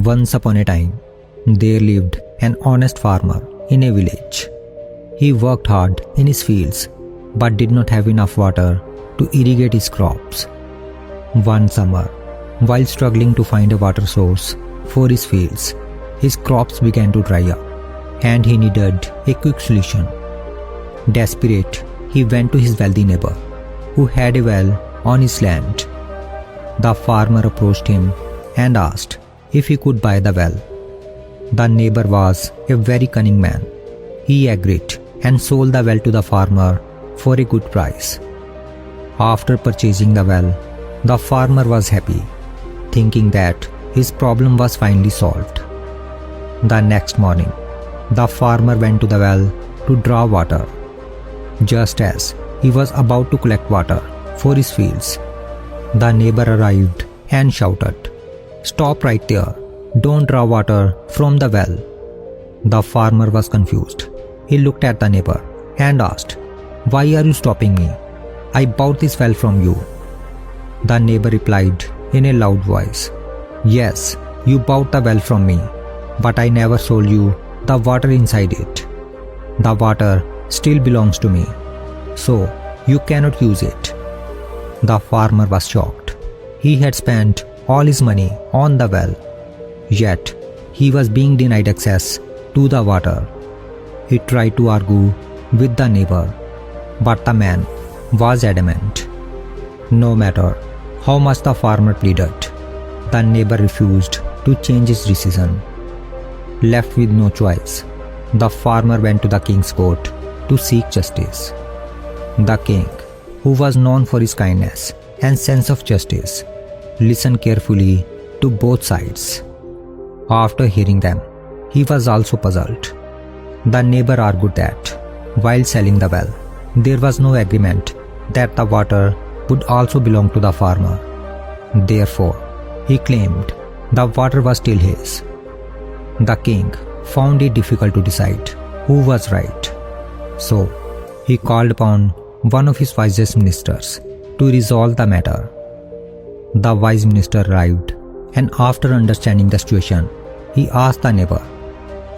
Once upon a time, there lived an honest farmer in a village. He worked hard in his fields but did not have enough water to irrigate his crops. One summer, while struggling to find a water source for his fields, his crops began to dry up and he needed a quick solution. Desperate, he went to his wealthy neighbor who had a well on his land. The farmer approached him and asked if he could buy the well. The neighbor was a very cunning man. He agreed and sold the well to the farmer for a good price. After purchasing the well, the farmer was happy, thinking that his problem was finally solved. The next morning, the farmer went to the well to draw water. Just as he was about to collect water for his fields, the neighbor arrived and shouted, "Stop right there! Don't draw water from the well." The farmer was confused. He looked at the neighbor and asked, "Why are you stopping me? I bought this well from you." The neighbor replied in a loud voice, "Yes, you bought the well from me, but I never sold you the water inside it. The water still belongs to me, so you cannot use it." The farmer was shocked. He had spent all his money on the well, yet he was being denied access to the water. He tried to argue with the neighbor, but the man was adamant. No matter how much the farmer pleaded, the neighbor refused to change his decision. Left with no choice, the farmer went to the king's court to seek justice. The king, who was known for his kindness and sense of justice, listened carefully to both sides. After hearing them, he was also puzzled. The neighbor argued that, while selling the well, there was no agreement that the water would also belong to the farmer. Therefore, he claimed the water was still his. The king found it difficult to decide who was right. So, he called upon one of his wisest ministers to resolve the matter. The wise minister arrived, and after understanding the situation, he asked the neighbor,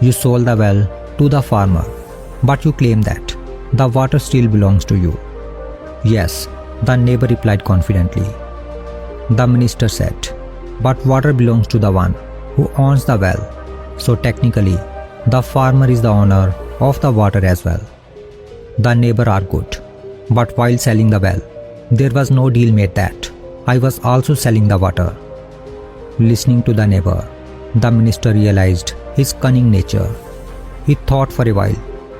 "You sold the well to the farmer, but you claim that the water still belongs to you." "Yes," the neighbor replied confidently. The minister said, "But water belongs to the one who owns the well, so technically, the farmer is the owner of the water as well." The neighbor argued, "But while selling the well, there was no deal made that I was also selling the water." Listening to the neighbor, the minister realized his cunning nature. He thought for a while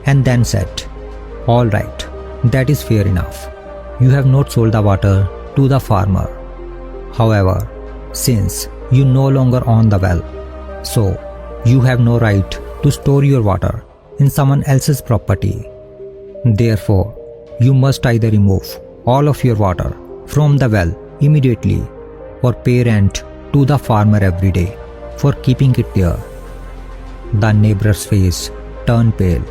and then said, "All right, that is fair enough. You have not sold the water to the farmer. However, since you no longer own the well, so you have no right to store your water in someone else's property. Therefore, you must either remove all of your water from the well immediately or pay rent to the farmer every day for keeping it there." The neighbor's face turned pale.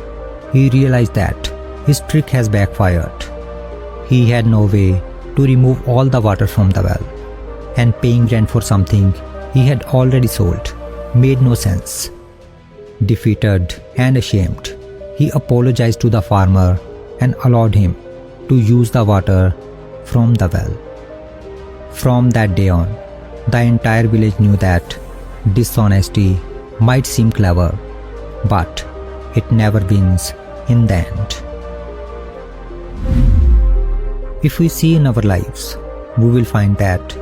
He realized that his trick has backfired. He had no way to remove all the water from the well, and paying rent for something he had already sold made no sense. Defeated and ashamed, he apologized to the farmer and allowed him to use the water from the well. From that day on, the entire village knew that dishonesty might seem clever, but it never wins in the end. If we see in our lives, we will find that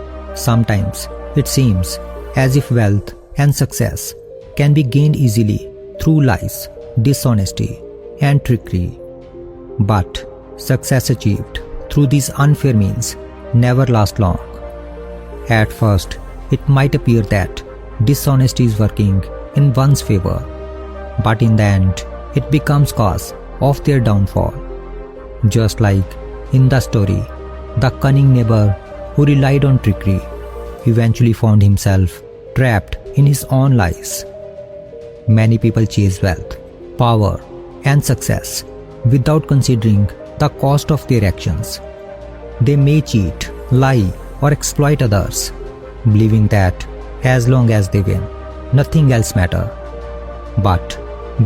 sometimes it seems as if wealth and success can be gained easily through lies, dishonesty, and trickery. But success achieved through these unfair means never lasts long. At first, it might appear that dishonesty is working in one's favor, but in the end, it becomes cause of their downfall. Just like in the story, the cunning neighbor who relied on trickery eventually found himself trapped in his own lies. Many people chase wealth, power, and success without considering the cost of their actions. They may cheat, lie, or exploit others, believing that as long as they win, nothing else matters. But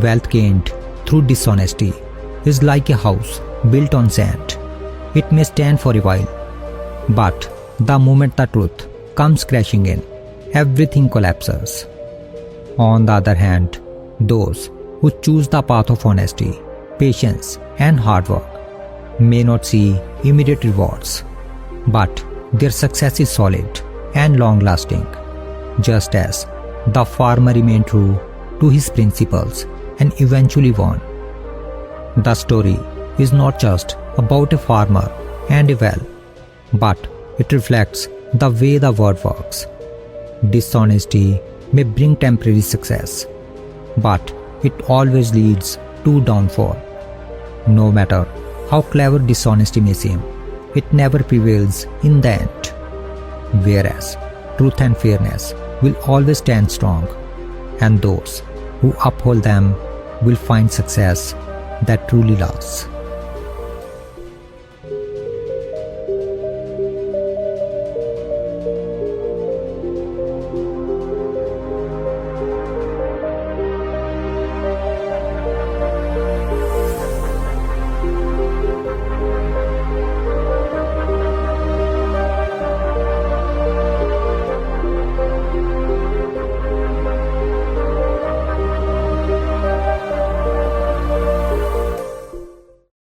wealth gained through dishonesty is like a house built on sand. It may stand for a while, but the moment the truth comes crashing in, everything collapses. On the other hand, those who choose the path of honesty, patience, and hard work may not see immediate rewards, but their success is solid and long lasting, just as the farmer remained true to his principles and eventually won. The story is not just about a farmer and a well, but it reflects the way the world works. Dishonesty may bring temporary success, but it always leads to downfall. No matter how clever dishonesty may seem, it never prevails in the end. Whereas truth and fairness will always stand strong, and those who uphold them will find success that truly lasts.